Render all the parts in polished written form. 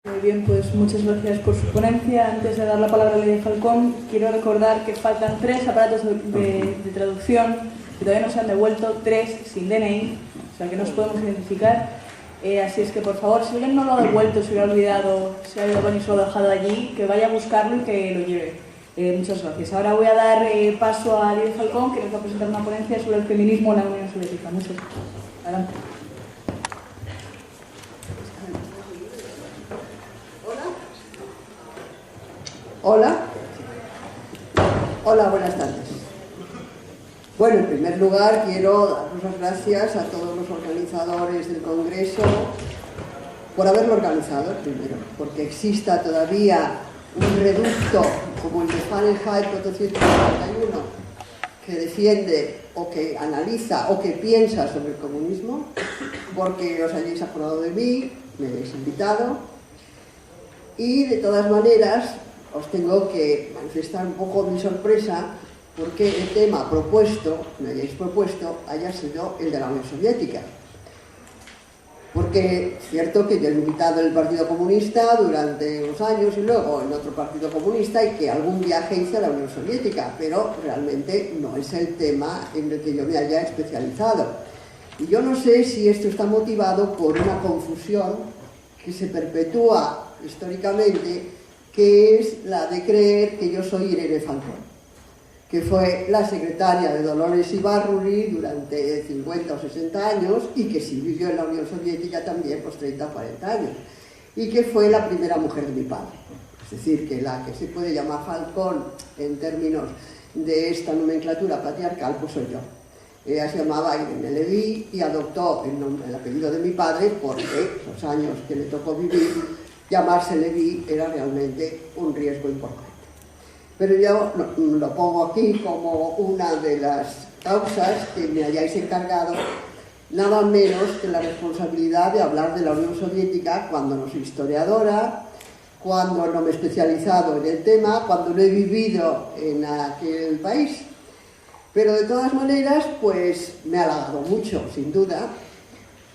Muy bien, pues muchas gracias por su ponencia. Antes de dar la palabra a Lidia Falcón, quiero recordar que faltan 3 aparatos de traducción que todavía no se han devuelto, 3 sin DNI, o sea que no os podemos identificar. Así es que, por favor, si alguien no lo ha devuelto, se lo ha olvidado, se ha ido con y se lo ha dejado allí, que vaya a buscarlo y que lo lleve. Muchas gracias. Ahora voy a dar paso a Lidia Falcón, que nos va a presentar una ponencia sobre el feminismo en la Unión Soviética. Muchas gracias. Adelante. Hola, buenas tardes. Bueno, en primer lugar quiero dar las gracias a todos los organizadores del Congreso por haberlo organizado primero, porque exista todavía un reducto como el de Fahrenheit 451 que defiende o que analiza o que piensa sobre el comunismo, porque os hayáis acordado de mí, me habéis invitado y de todas maneras os tengo que manifestar un poco mi sorpresa porque el tema propuesto, me hayáis propuesto, haya sido el de la Unión Soviética. Porque es cierto que yo he militado en el Partido Comunista durante unos años y luego en otro partido comunista y que algún viaje hice a la Unión Soviética, pero realmente no es el tema en el que yo me haya especializado. Y yo no sé si esto está motivado por una confusión que se perpetúa históricamente, que es la de creer que yo soy Irene Falcón, que fue la secretaria de Dolores Ibarruri durante 50 o 60 años y que sí vivió en la Unión Soviética también pues 30 o 40 años y que fue la primera mujer de mi padre. Es decir, que la que se puede llamar Falcón en términos de esta nomenclatura patriarcal pues soy yo. Ella se llamaba Irene Levy y adoptó el apellido de mi padre porque los años que le tocó vivir, llamarse Levy era realmente un riesgo importante. Pero yo lo pongo aquí como una de las causas que me hayáis encargado, nada menos que la responsabilidad de hablar de la Unión Soviética cuando no soy historiadora, cuando no me he especializado en el tema, cuando no he vivido en aquel país. Pero de todas maneras, pues me ha halagado mucho, sin duda,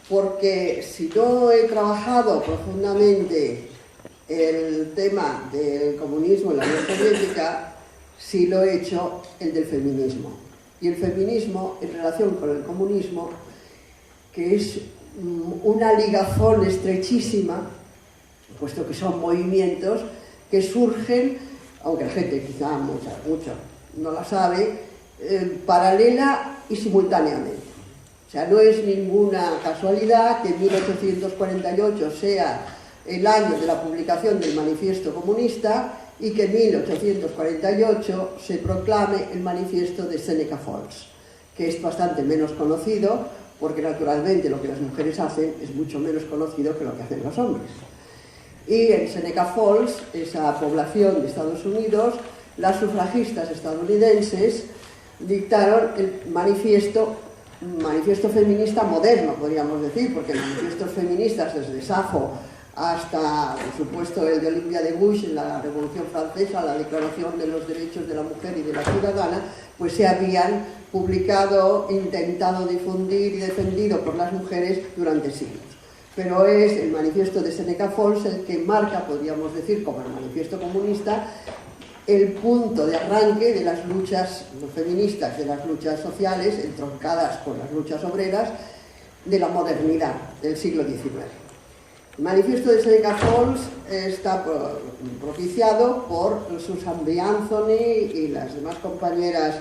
porque si yo he trabajado profundamente el tema del comunismo en la Unión Soviética, sí lo he hecho el del feminismo. Y el feminismo en relación con el comunismo, que es una ligazón estrechísima, puesto que son movimientos que surgen, aunque la gente quizá mucho no la sabe, paralela y simultáneamente. O sea, no es ninguna casualidad que 1848 sea el año de la publicación del Manifiesto Comunista y que en 1848 se proclame el Manifiesto de Seneca Falls, que es bastante menos conocido porque naturalmente lo que las mujeres hacen es mucho menos conocido que lo que hacen los hombres. Y en Seneca Falls, esa población de Estados Unidos, las sufragistas estadounidenses dictaron el manifiesto feminista moderno, podríamos decir, porque los manifiestos feministas desde Safo hasta, por supuesto, el de Olympia de Gouges en la Revolución Francesa, la Declaración de los Derechos de la Mujer y de la Ciudadana, pues se habían publicado, intentado difundir y defendido por las mujeres durante siglos. Pero es el manifiesto de Seneca Falls el que marca, podríamos decir, como el manifiesto comunista, el punto de arranque de las luchas feministas, de las luchas sociales, entroncadas con las luchas obreras, de la modernidad del siglo XIX. El manifiesto de Seneca Falls está propiciado por Susan B. Anthony y las demás compañeras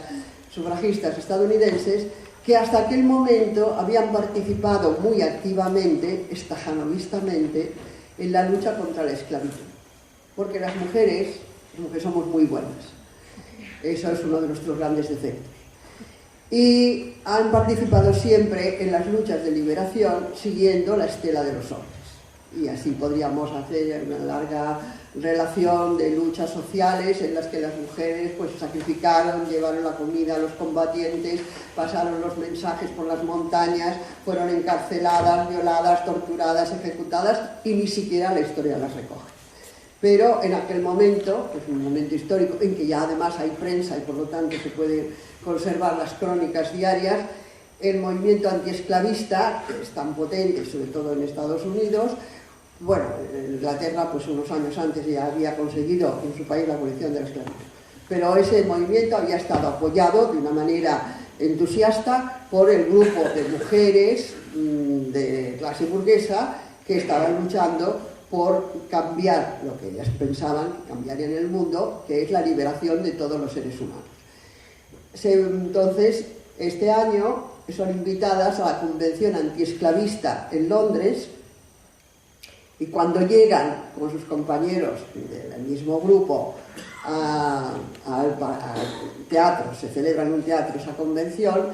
sufragistas estadounidenses que hasta aquel momento habían participado muy activamente, estajanovistamente, en la lucha contra la esclavitud. Porque las mujeres somos muy buenas. Eso es uno de nuestros grandes defectos. Y han participado siempre en las luchas de liberación siguiendo la estela de los hombres. Y así podríamos hacer una larga relación de luchas sociales en las que las mujeres pues sacrificaron, llevaron la comida a los combatientes, pasaron los mensajes por las montañas, fueron encarceladas, violadas, torturadas, ejecutadas y ni siquiera la historia las recoge. Pero en aquel momento, pues un momento histórico en que ya además hay prensa y por lo tanto se pueden conservar las crónicas diarias, el movimiento antiesclavista, que es tan potente, sobre todo en Estados Unidos, Bueno, Inglaterra pues unos años antes ya había conseguido en su país la abolición de la esclavitud, pero ese movimiento había estado apoyado de una manera entusiasta por el grupo de mujeres de clase burguesa que estaban luchando por cambiar lo que ellas pensaban que cambiaría en el mundo, que es la liberación de todos los seres humanos. Entonces, este año son invitadas a la Convención Antiesclavista en Londres, y cuando llegan con sus compañeros del mismo grupo al teatro, se celebra en un teatro esa convención,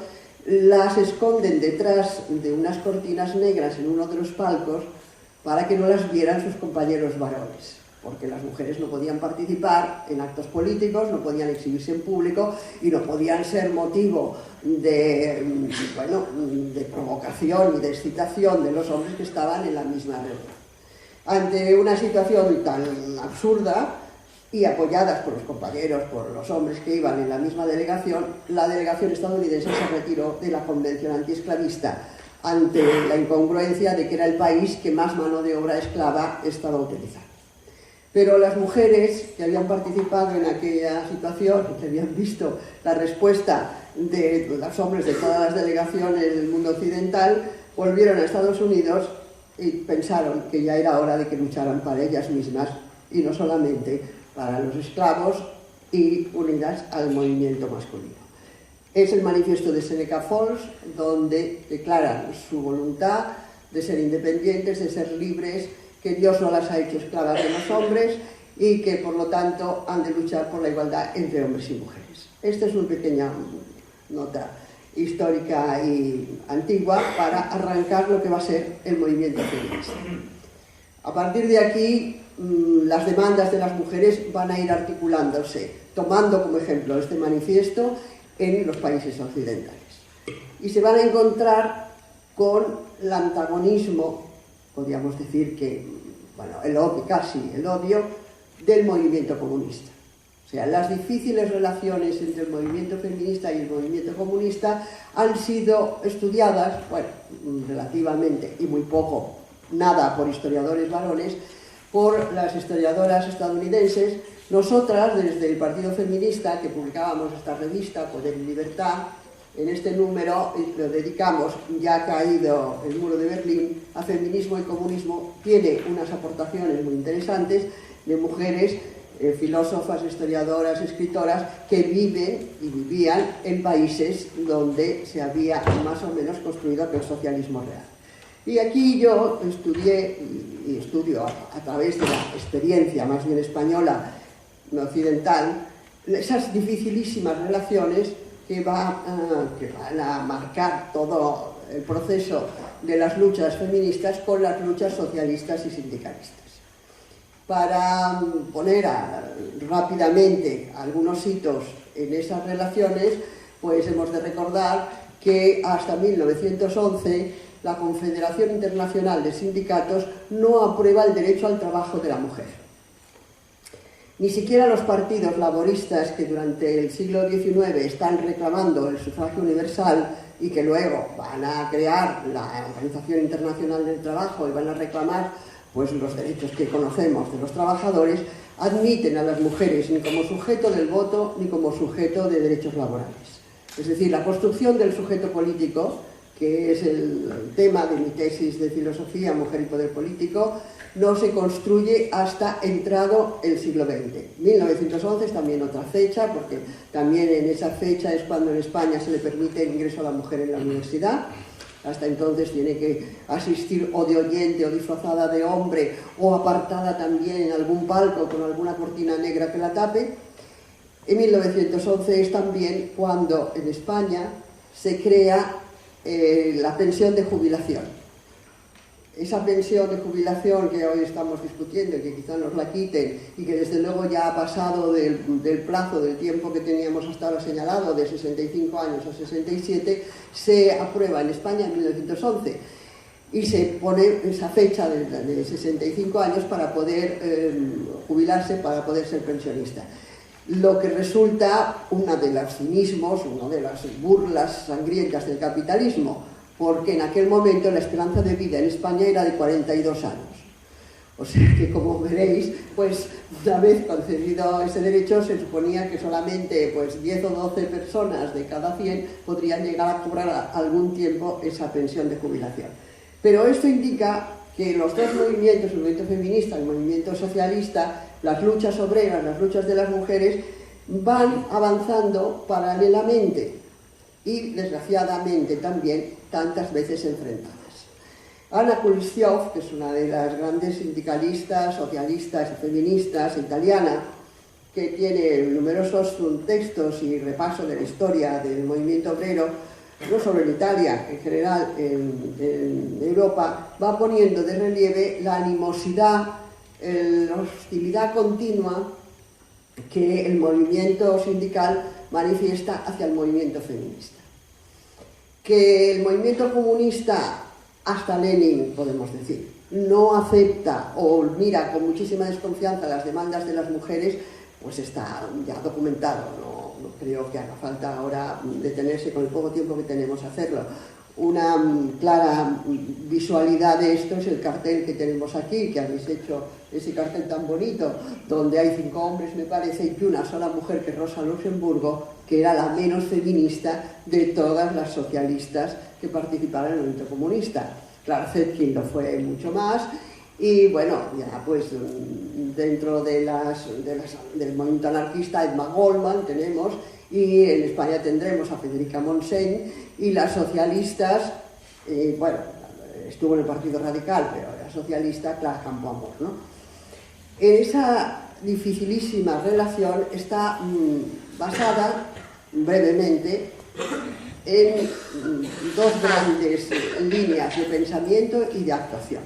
las esconden detrás de unas cortinas negras en uno de los palcos para que no las vieran sus compañeros varones, porque las mujeres no podían participar en actos políticos, no podían exhibirse en público y no podían ser motivo de provocación y de excitación de los hombres que estaban en la misma reunión. Ante una situación tan absurda y apoyadas por los compañeros, por los hombres que iban en la misma delegación, la delegación estadounidense se retiró de la Convención Antiesclavista ante la incongruencia de que era el país que más mano de obra esclava estaba utilizando. Pero las mujeres que habían participado en aquella situación, que habían visto la respuesta de los hombres de todas las delegaciones del mundo occidental, volvieron a Estados Unidos y pensaron que ya era hora de que lucharan para ellas mismas y no solamente para los esclavos y unidas al movimiento masculino. Es el manifiesto de Seneca Falls, donde declaran su voluntad de ser independientes, de ser libres, que Dios no las ha hecho esclavas de los hombres y que por lo tanto han de luchar por la igualdad entre hombres y mujeres. Esta es una pequeña nota histórica y antigua para arrancar lo que va a ser el movimiento feminista. A partir de aquí, las demandas de las mujeres van a ir articulándose, tomando como ejemplo este manifiesto en los países occidentales. Y se van a encontrar con el antagonismo, podríamos decir que, el odio del movimiento comunista. O sea, las difíciles relaciones entre el movimiento feminista y el movimiento comunista han sido estudiadas, relativamente y muy poco, nada por historiadores varones, por las historiadoras estadounidenses. Nosotras, desde el Partido Feminista, que publicábamos esta revista, Poder y Libertad, en este número lo dedicamos, ya ha caído el muro de Berlín, a feminismo y comunismo. Tiene unas aportaciones muy interesantes de mujeres filósofas, historiadoras, escritoras que viven y vivían en países donde se había más o menos construido aquel socialismo real. Y aquí yo estudié y estudio a través de la experiencia más bien española, no occidental, esas dificilísimas relaciones que van a marcar todo el proceso de las luchas feministas con las luchas socialistas y sindicalistas. Para poner rápidamente algunos hitos en esas relaciones, pues hemos de recordar que hasta 1911 la Confederación Internacional de Sindicatos no aprueba el derecho al trabajo de la mujer. Ni siquiera los partidos laboristas que durante el siglo XIX están reclamando el sufragio universal y que luego van a crear la Organización Internacional del Trabajo y van a reclamar los derechos que conocemos de los trabajadores, admiten a las mujeres ni como sujeto del voto ni como sujeto de derechos laborales. Es decir, la construcción del sujeto político, que es el tema de mi tesis de filosofía, Mujer y Poder Político, no se construye hasta entrado el siglo XX. 1911 es también otra fecha, porque también en esa fecha es cuando en España se le permite el ingreso a la mujer en la universidad. Hasta entonces tiene que asistir o de oyente o disfrazada de hombre o apartada también en algún palco con alguna cortina negra que la tape. En 1911 es también cuando en España se crea la pensión de jubilación. Esa pensión de jubilación que hoy estamos discutiendo y que quizá nos la quiten y que desde luego ya ha pasado del plazo, del tiempo que teníamos hasta ahora señalado, de 65 años a 67, se aprueba en España en 1911 y se pone esa fecha de 65 años para poder jubilarse, para poder ser pensionista. Lo que resulta uno de los cinismos, una de las burlas sangrientas del capitalismo, porque en aquel momento la esperanza de vida en España era de 42 años. O sea que, como veréis, pues una vez concedido ese derecho se suponía que solamente pues 10 o 12 personas de cada 100 podrían llegar a cobrar algún tiempo esa pensión de jubilación. Pero esto indica que los dos movimientos, el movimiento feminista y el movimiento socialista, las luchas obreras, las luchas de las mujeres, van avanzando paralelamente y, desgraciadamente, también tantas veces enfrentadas. Anna Kulischov, que es una de las grandes sindicalistas, socialistas y feministas italiana, que tiene numerosos textos y repaso de la historia del movimiento obrero, no solo en Italia, en general en Europa, va poniendo de relieve la animosidad, la hostilidad continua que el movimiento sindical manifiesta hacia el movimiento feminista. Que el movimiento comunista, hasta Lenin, podemos decir, no acepta o mira con muchísima desconfianza las demandas de las mujeres, pues está ya documentado. No creo que haga falta ahora detenerse con el poco tiempo que tenemos a hacerlo. Una clara visualidad de esto es el cartel que tenemos aquí, que habéis hecho ese cartel tan bonito, donde hay 5 hombres, me parece, y una sola mujer, que es Rosa Luxemburgo, que era la menos feminista de todas las socialistas que participaron en el movimiento comunista. Clara Zetkin lo fue mucho más, y bueno, ya pues dentro del movimiento anarquista, Emma Goldman tenemos, y en España tendremos a Federica Montseny, y las socialistas, bueno, estuvo en el Partido Radical, pero era socialista, Clara Campoamor, ¿no? Esa dificilísima relación está basada, brevemente, en dos grandes líneas de pensamiento y de actuación.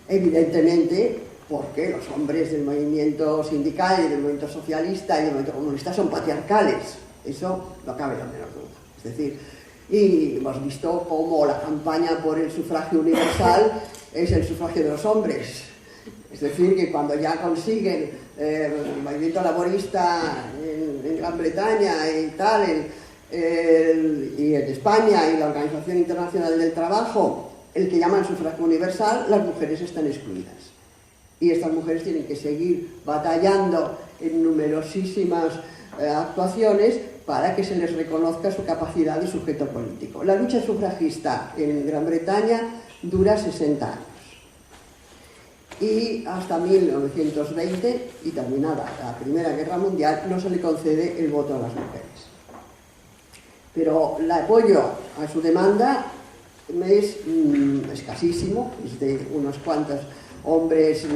Evidentemente, porque los hombres del movimiento sindical y del movimiento socialista y del movimiento comunista son patriarcales, eso no cabe la menor duda. Es decir, y hemos visto cómo la campaña por el sufragio universal es el sufragio de los hombres. Es decir, que cuando ya consiguen el movimiento laborista en Gran Bretaña y tal, y en España y la Organización Internacional del Trabajo, el que llaman sufragio universal, las mujeres están excluidas. Y estas mujeres tienen que seguir batallando en numerosísimas actuaciones para que se les reconozca su capacidad de sujeto político. La lucha sufragista en Gran Bretaña dura 60 años. Y hasta 1920, y terminada la Primera Guerra Mundial, no se le concede el voto a las mujeres. Pero el apoyo a su demanda es escasísimo, es de unos cuantos hombres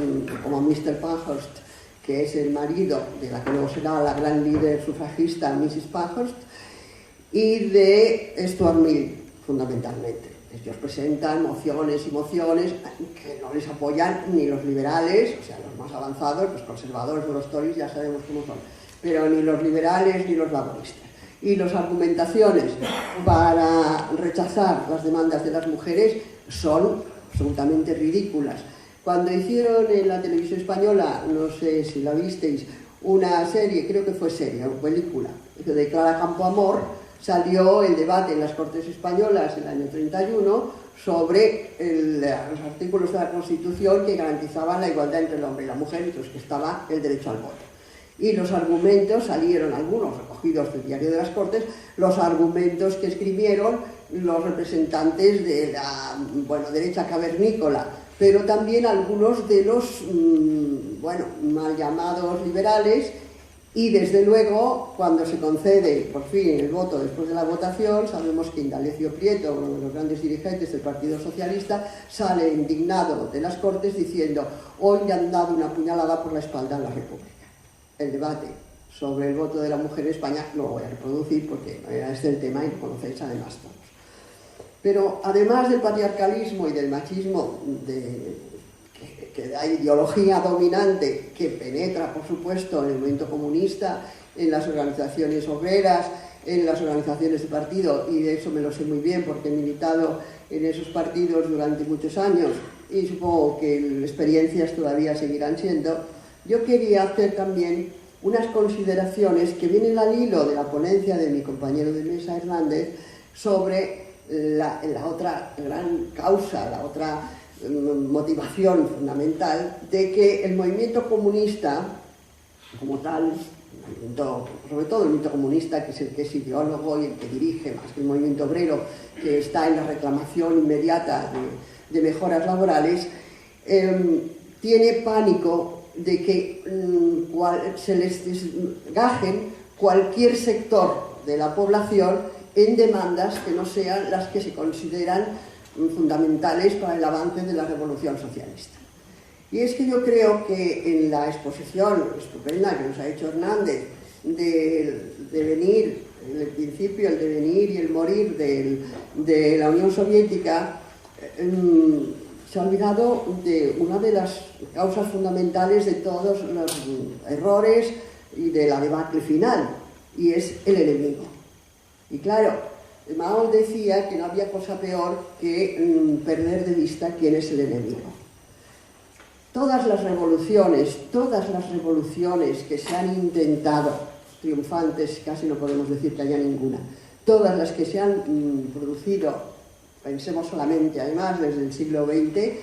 como Mr. Pankhurst, que es el marido de la que luego será la gran líder sufragista Mrs. Pankhurst, y de Stuart Mill, fundamentalmente. Ellos presentan mociones y mociones que no les apoyan ni los liberales, o sea, los más avanzados, los conservadores o los Tories, ya sabemos cómo son, pero ni los liberales ni los laboristas. Y las argumentaciones para rechazar las demandas de las mujeres son absolutamente ridículas. Cuando hicieron en la televisión española, no sé si la visteis, una serie, creo que fue serie o película, de Clara Campoamor, salió el debate en las Cortes Españolas en el año 31 sobre los artículos de la Constitución que garantizaban la igualdad entre el hombre y la mujer, entre los que estaba el derecho al voto. Y los argumentos salieron, algunos recogidos del Diario de las Cortes, los argumentos que escribieron los representantes de la derecha cavernícola, pero también algunos de los mal llamados liberales. Y desde luego, cuando se concede por fin el voto después de la votación, sabemos que Indalecio Prieto, uno de los grandes dirigentes del Partido Socialista, sale indignado de las Cortes diciendo: hoy le han dado una puñalada por la espalda a la República. El debate sobre el voto de la mujer en España no lo voy a reproducir porque es el tema y lo conocéis además todos. Pero además del patriarcalismo y del machismo, que da ideología dominante que penetra, por supuesto, en el movimiento comunista, en las organizaciones obreras, en las organizaciones de partido, y de eso me lo sé muy bien porque he militado en esos partidos durante muchos años y supongo que experiencias todavía seguirán siendo. Yo quería hacer también unas consideraciones que vienen al hilo de la ponencia de mi compañero de mesa Hernández sobre la otra gran causa, la otra motivación fundamental de que el movimiento comunista, como tal, sobre todo el movimiento comunista, que es el que es ideólogo y el que dirige, más que el movimiento obrero, que está en la reclamación inmediata de mejoras laborales, tiene pánico de que se les desgajen cualquier sector de la población en demandas que no sean las que se consideran fundamentales para el avance de la revolución socialista. Y es que yo creo que en la exposición estupenda que nos ha hecho Hernández del devenir, el principio, el devenir y el morir de la Unión Soviética, se ha olvidado de una de las causas fundamentales de todos los errores y de la debacle final, y es el enemigo. Y claro, Mao decía que no había cosa peor que perder de vista quién es el enemigo. Todas las revoluciones que se han intentado, triunfantes, casi no podemos decir que haya ninguna, todas las que se han producido, pensemos solamente además desde el siglo XX,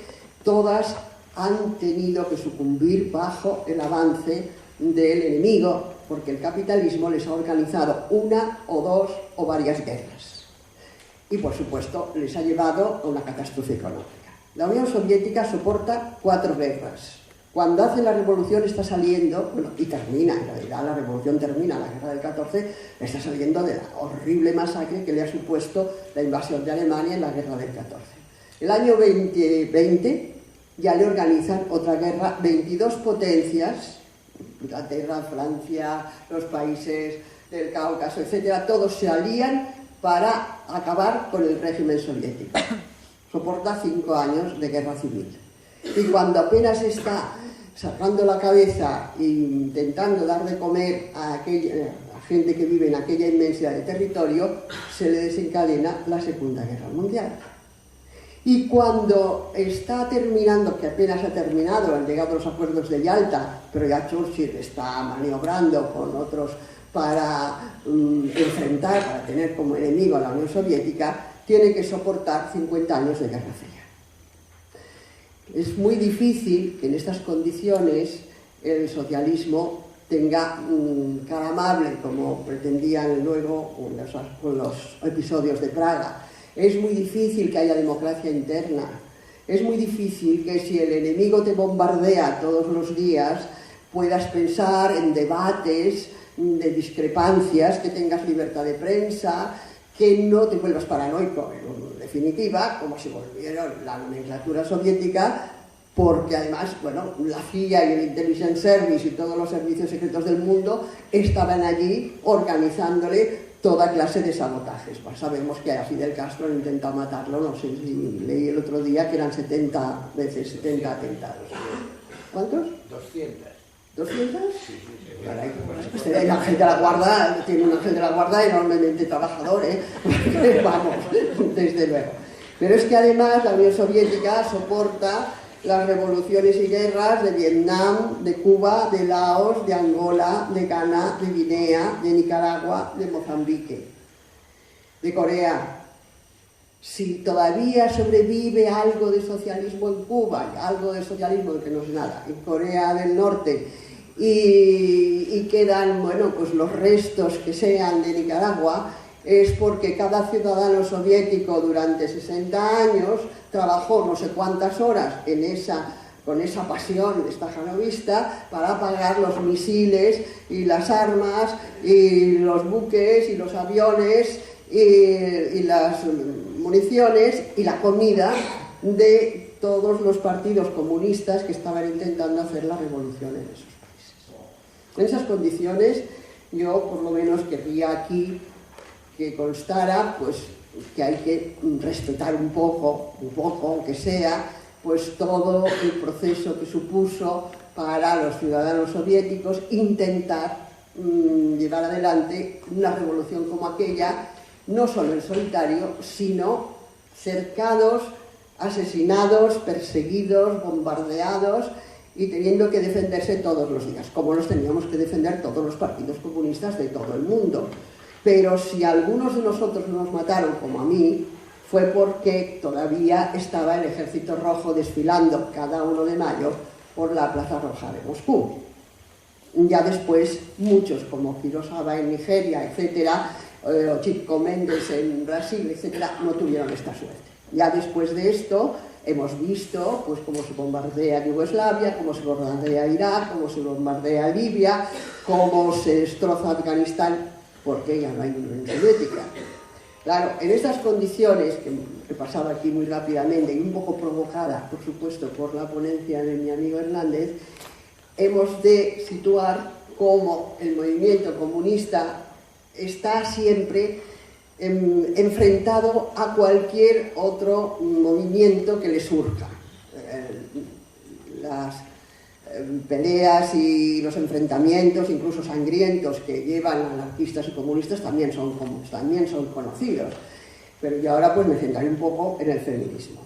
todas han tenido que sucumbir bajo el avance del enemigo, porque el capitalismo les ha organizado una o dos o varias guerras. Y por supuesto les ha llevado a una catástrofe económica. La Unión Soviética soporta 4 guerras. Cuando hace la revolución está saliendo, bueno, y termina, en realidad la revolución termina, la guerra del 14, está saliendo de la horrible masacre que le ha supuesto la invasión de Alemania en la guerra del 14. El año 2020 ya le organizan otra guerra, 22 potencias, Inglaterra, Francia, los países del Cáucaso, etcétera, todos se alían para acabar con el régimen soviético. Soporta 5 años de guerra civil. Y cuando apenas está sacando la cabeza e intentando dar de comer a gente que vive en aquella inmensidad de territorio, se le desencadena la Segunda Guerra Mundial. Y cuando está terminando, que apenas ha terminado, han llegado los acuerdos de Yalta, pero ya Churchill está maniobrando con otros para enfrentar, para tener como enemigo a la Unión Soviética, tiene que soportar 50 años de Guerra Fría. Es muy difícil que en estas condiciones el socialismo tenga cara amable, como pretendían luego con los episodios de Praga. Es muy difícil que haya democracia interna. Es muy difícil que si el enemigo te bombardea todos los días, puedas pensar en debates de discrepancias, que tengas libertad de prensa, que no te vuelvas paranoico, en definitiva, como se volvieron la nomenclatura soviética, porque además, bueno, la CIA y el Intelligence Service y todos los servicios secretos del mundo estaban allí organizándole toda clase de sabotajes. Pues sabemos que a Fidel Castro han intentado matarlo, no sé si leí el otro día que eran 70 atentados. ¿Cuántos? 200. ¿200? Sí. Caray, pues el ángel de la guarda, tiene un ángel de la guarda enormemente trabajador, vamos, desde luego. Pero es que además la Unión Soviética soporta las revoluciones y guerras de Vietnam, de Cuba, de Laos, de Angola, de Ghana, de Guinea, de Nicaragua, de Mozambique, de Corea. Si todavía sobrevive algo de socialismo en Cuba, algo de socialismo que no es nada, en Corea del Norte, y quedan, bueno, pues los restos que sean de Nicaragua, es porque cada ciudadano soviético durante 60 años trabajó no sé cuántas horas con esa pasión estajanovista para pagar los misiles y las armas y los buques y los aviones y las municiones y la comida de todos los partidos comunistas que estaban intentando hacer la revolución en esos países. En esas condiciones yo por lo menos querría aquí que constara pues que hay que respetar un poco, aunque sea, pues todo el proceso que supuso para los ciudadanos soviéticos intentar llevar adelante una revolución como aquella, no solo en solitario, sino cercados, asesinados, perseguidos, bombardeados y teniendo que defenderse todos los días, como los teníamos que defender todos los partidos comunistas de todo el mundo. Pero si algunos de nosotros nos mataron, como a mí, fue porque todavía estaba el Ejército Rojo desfilando cada 1 de mayo por la Plaza Roja de Moscú. Ya después, muchos como Kurosawa en Nigeria, etcétera, o Chico Mendes en Brasil, etcétera, no tuvieron esta suerte. Ya después de esto hemos visto pues cómo se bombardea Yugoslavia, cómo se bombardea Irak, cómo se bombardea Libia, cómo se destroza Afganistán, porque ya no hay Unión Soviética. Claro, en estas condiciones, que he pasado aquí muy rápidamente y un poco provocada, por supuesto, por la ponencia de mi amigo Hernández, hemos de situar cómo el movimiento comunista está siempre enfrentado a cualquier otro movimiento que le surja. Las peleas y los enfrentamientos, incluso sangrientos, que llevan anarquistas y comunistas también son conocidos. Pero yo ahora pues me centraré un poco en el feminismo.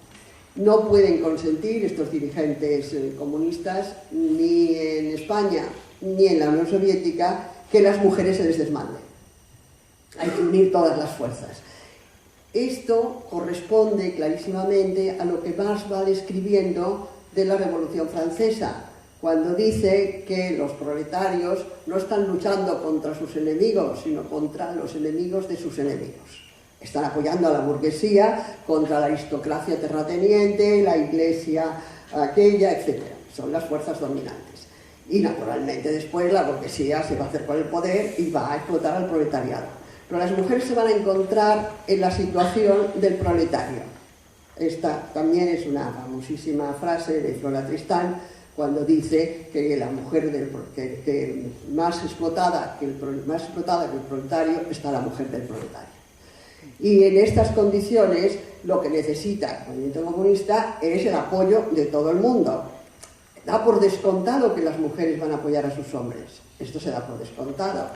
No pueden consentir estos dirigentes comunistas, ni en España ni en la Unión Soviética, que las mujeres se les desmanden. Hay que unir todas las fuerzas. Esto corresponde clarísimamente a lo que Marx va describiendo de la Revolución Francesa, cuando dice que los proletarios no están luchando contra sus enemigos, sino contra los enemigos de sus enemigos. Están apoyando a la burguesía contra la aristocracia terrateniente, la iglesia aquella, etc. Son las fuerzas dominantes. Y naturalmente después la burguesía se va a hacer con el poder y va a explotar al proletariado. Pero las mujeres se van a encontrar en la situación del proletario. Esta también es una famosísima frase de Flora Tristán, cuando dice que la mujer más explotada que el proletario está la mujer del proletario. Y en estas condiciones lo que necesita el movimiento comunista es el apoyo de todo el mundo. Da por descontado que las mujeres van a apoyar a sus hombres. Esto se da por descontado.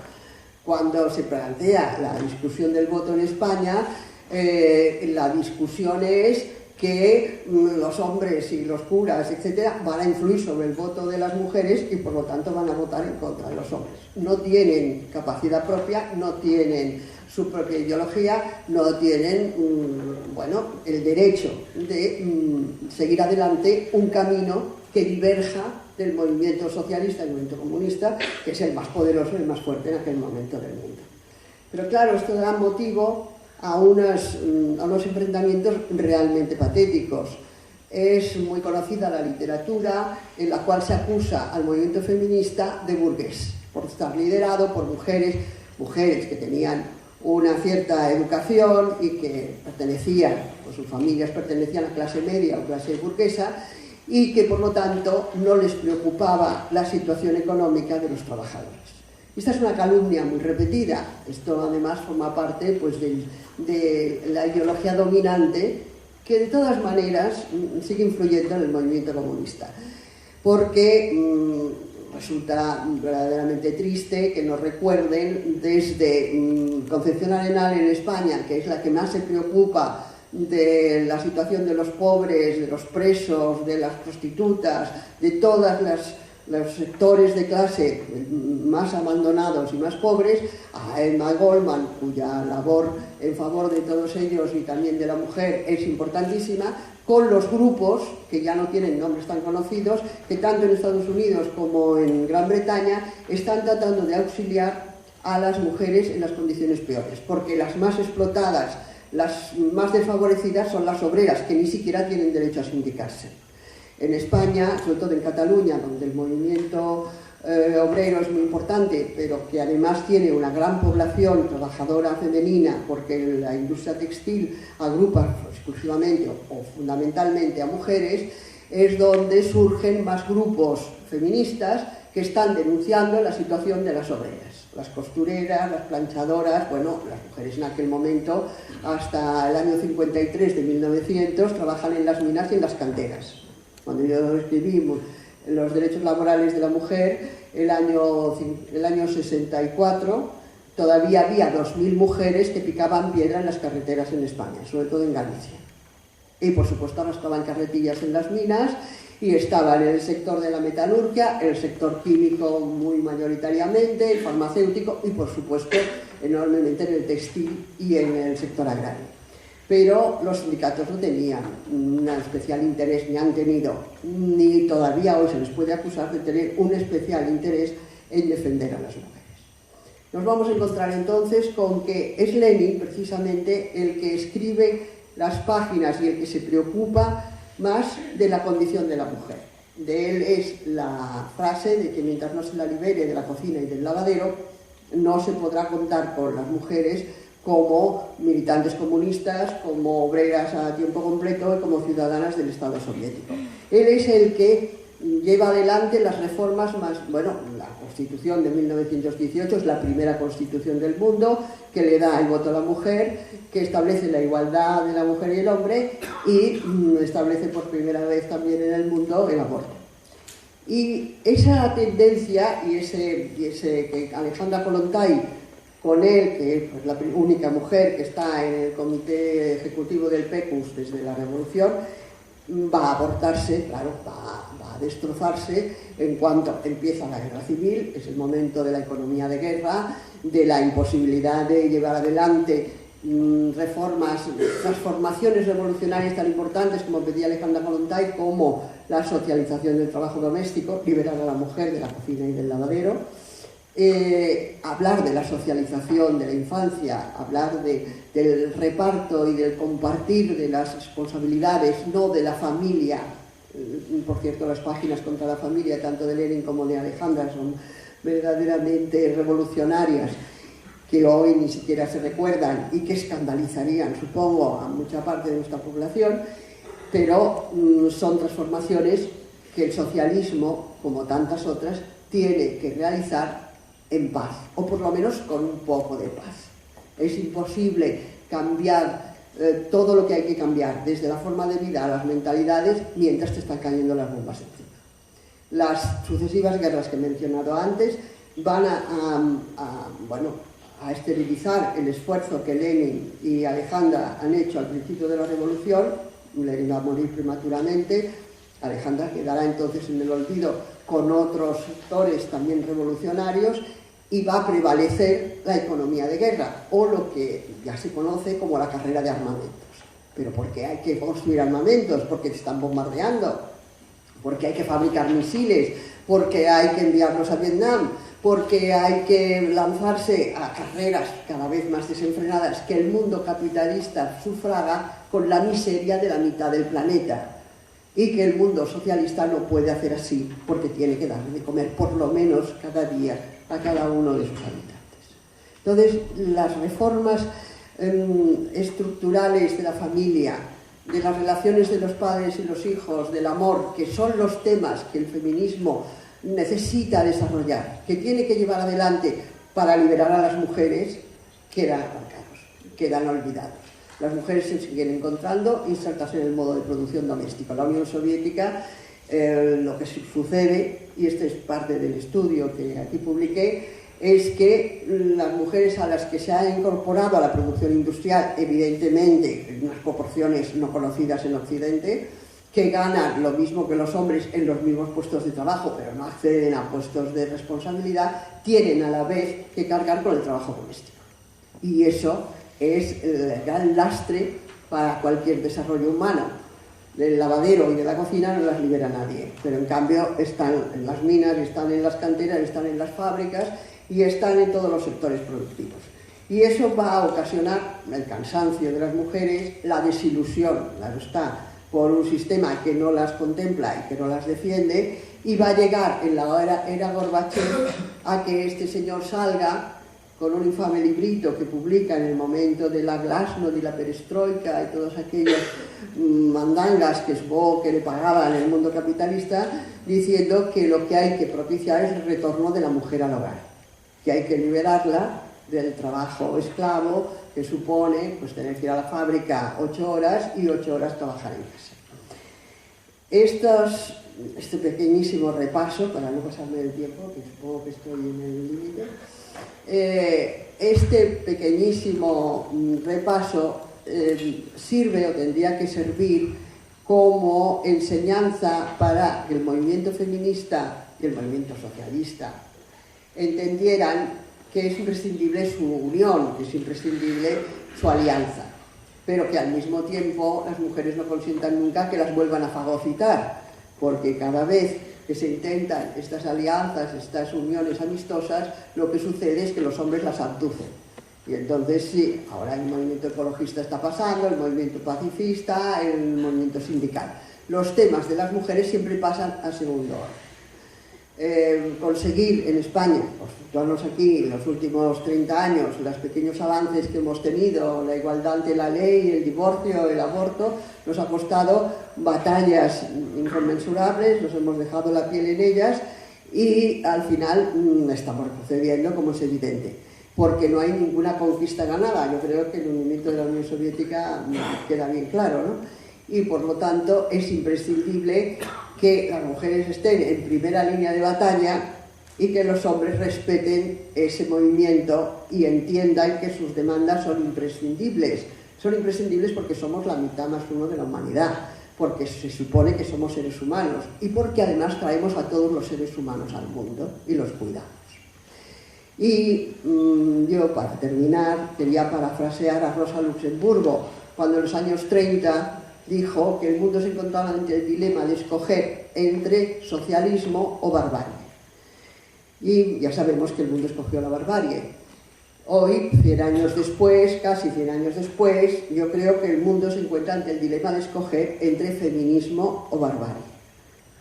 Cuando se plantea la discusión del voto en España, la discusión es que los hombres y los curas, etcétera, van a influir sobre el voto de las mujeres y por lo tanto van a votar en contra de los hombres. No tienen capacidad propia, no tienen su propia ideología, no tienen el derecho de seguir adelante un camino que diverja del movimiento socialista, del movimiento comunista, que es el más poderoso y el más fuerte en aquel momento del mundo. Pero claro, esto da motivo a unos enfrentamientos realmente patéticos. Es muy conocida la literatura en la cual se acusa al movimiento feminista de burgués, por estar liderado por mujeres que tenían una cierta educación y que pertenecían, pues sus familias pertenecían a clase media o clase burguesa, y que por lo tanto no les preocupaba la situación económica de los trabajadores. Esta es una calumnia muy repetida. Esto además forma parte pues, de la ideología dominante que de todas maneras sigue influyendo en el movimiento comunista. Porque resulta verdaderamente triste que nos recuerden desde Concepción Arenal en España, que es la que más se preocupa de la situación de los pobres, de los presos, de las prostitutas, de todos los sectores de clase más abandonados y más pobres, a Emma Goldman, cuya labor en favor de todos ellos y también de la mujer es importantísima, con los grupos que ya no tienen nombres tan conocidos, que tanto en Estados Unidos como en Gran Bretaña están tratando de auxiliar a las mujeres en las condiciones peores, porque las más explotadas, las más desfavorecidas son las obreras, que ni siquiera tienen derecho a sindicarse. En España, sobre todo en Cataluña, donde el movimiento obrero es muy importante, pero que además tiene una gran población trabajadora femenina, porque la industria textil agrupa exclusivamente o fundamentalmente a mujeres, es donde surgen más grupos feministas que están denunciando la situación de las obreras. Las costureras, las planchadoras, bueno, las mujeres en aquel momento, hasta el año 53 de 1900, trabajan en las minas y en las canteras. Cuando yo escribí los derechos laborales de la mujer, el año 64, todavía había 2000 mujeres que picaban piedra en las carreteras en España, sobre todo en Galicia. Y por supuesto arrastraban carretillas en las minas y estaban en el sector de la metalurgia, el sector químico muy mayoritariamente, el farmacéutico y por supuesto enormemente en el textil y en el sector agrario. pero los sindicatos no tenían un especial interés, ni han tenido, ni todavía hoy se les puede acusar de tener un especial interés en defender a las mujeres. Nos vamos a encontrar entonces con que es Lenin precisamente el que escribe las páginas y el que se preocupa más de la condición de la mujer. De él es la frase de que mientras no se la libere de la cocina y del lavadero, no se podrá contar con las mujeres como militantes comunistas, como obreras a tiempo completo y como ciudadanas del Estado soviético. Él es el que lleva adelante las reformas más... Bueno, la Constitución de 1918 es la primera constitución del mundo que le da el voto a la mujer, que establece la igualdad de la mujer y el hombre y establece por primera vez también en el mundo el aborto. Y esa tendencia y ese que Alejandra Kollontai, con él, que es la única mujer que está en el comité ejecutivo del PECUS desde la Revolución, va a abortarse, claro, va a destrozarse en cuanto empieza la guerra civil. Es el momento de la economía de guerra, de la imposibilidad de llevar adelante reformas, transformaciones revolucionarias tan importantes como pedía Alejandra Kollontai, como la socialización del trabajo doméstico, liberar a la mujer de la cocina y del lavadero, hablar de la socialización de la infancia, hablar del reparto y del compartir de las responsabilidades, no de la familia. Por cierto, las páginas contra la familia, tanto de Lenin como de Alejandra, son verdaderamente revolucionarias, que hoy ni siquiera se recuerdan y que escandalizarían, supongo, a mucha parte de nuestra población, pero son transformaciones que el socialismo, como tantas otras, tiene que realizar en paz, o por lo menos con un poco de paz. Es imposible cambiar todo lo que hay que cambiar, desde la forma de vida a las mentalidades, mientras te están cayendo las bombas encima. Las sucesivas guerras que he mencionado antes van a esterilizar el esfuerzo que Lenin y Alejandra han hecho al principio de la revolución. Lenin va a morir prematuramente, Alejandra quedará entonces en el olvido con otros sectores también revolucionarios, y va a prevalecer la economía de guerra, o lo que ya se conoce como la carrera de armamentos. ¿Pero por qué hay que construir armamentos? Porque te están bombardeando, porque hay que fabricar misiles, porque hay que enviarlos a Vietnam, porque hay que lanzarse a carreras cada vez más desenfrenadas que el mundo capitalista sufraga con la miseria de la mitad del planeta, y que el mundo socialista no puede hacer así, porque tiene que darle de comer por lo menos cada día a cada uno de sus habitantes. Entonces, las reformas estructurales de la familia, de las relaciones de los padres y los hijos, del amor, que son los temas que el feminismo necesita desarrollar, que tiene que llevar adelante para liberar a las mujeres, quedan aparcados, quedan olvidados. Las mujeres se siguen encontrando insertas en el modo de producción doméstico. La Unión Soviética, lo que sucede, y este es parte del estudio que aquí publiqué, es que las mujeres a las que se ha incorporado a la producción industrial, evidentemente en unas proporciones no conocidas en Occidente, que ganan lo mismo que los hombres en los mismos puestos de trabajo, pero no acceden a puestos de responsabilidad, tienen a la vez que cargar con el trabajo doméstico. Y eso es el gran lastre para cualquier desarrollo humano. Del lavadero y de la cocina no las libera nadie, pero en cambio están en las minas, están en las canteras, están en las fábricas y están en todos los sectores productivos. Y eso va a ocasionar el cansancio de las mujeres, la desilusión, claro está, por un sistema que no las contempla y que no las defiende, y va a llegar en la era Gorbachev a que este señor salga con un infame librito que publica en el momento de la glasnost y la perestroika y todas aquellas mandangas que le pagaban en el mundo capitalista, diciendo que lo que hay que propiciar es el retorno de la mujer al hogar, que hay que liberarla del trabajo esclavo que supone pues tener que ir a la fábrica 8 horas y 8 horas trabajar en casa. Este pequeñísimo repaso, para no pasarme del tiempo, que supongo que estoy en el límite, este pequeñísimo repaso sirve o tendría que servir como enseñanza para que el movimiento feminista y el movimiento socialista entendieran que es imprescindible su unión, que es imprescindible su alianza. pero que al mismo tiempo las mujeres no consientan nunca que las vuelvan a fagocitar, porque cada vez que se intentan estas alianzas, estas uniones amistosas, lo que sucede es que los hombres las abducen. Y entonces sí, ahora el movimiento ecologista está pasando, el movimiento pacifista, el movimiento sindical. Los temas de las mujeres siempre pasan a segundo orden. Conseguir en España, pues situarnos aquí en los últimos 30 años, los pequeños avances que hemos tenido, la igualdad ante la ley, el divorcio, el aborto, nos ha costado batallas inconmensurables, nos hemos dejado la piel en ellas y al final estamos retrocediendo, como es evidente, porque no hay ninguna conquista ganada. Yo creo que el hundimiento de la Unión Soviética queda bien claro, ¿no? Y por lo tanto es imprescindible que las mujeres estén en primera línea de batalla y que los hombres respeten ese movimiento y entiendan que sus demandas son imprescindibles. Son imprescindibles porque somos la mitad más uno de la humanidad, porque se supone que somos seres humanos y porque además traemos a todos los seres humanos al mundo y los cuidamos. Y yo, para terminar, quería parafrasear a Rosa Luxemburgo, cuando en los años 30 dijo que el mundo se encontraba ante el dilema de escoger entre socialismo o barbarie. Y ya sabemos que el mundo escogió la barbarie. Hoy, 100 años después, casi 100 años después, yo creo que el mundo se encuentra ante el dilema de escoger entre feminismo o barbarie.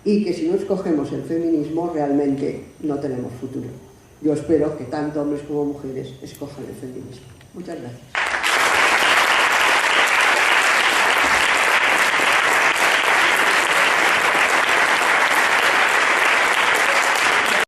Y que si no escogemos el feminismo, realmente no tenemos futuro. Yo espero que tanto hombres como mujeres escojan el feminismo. Muchas gracias.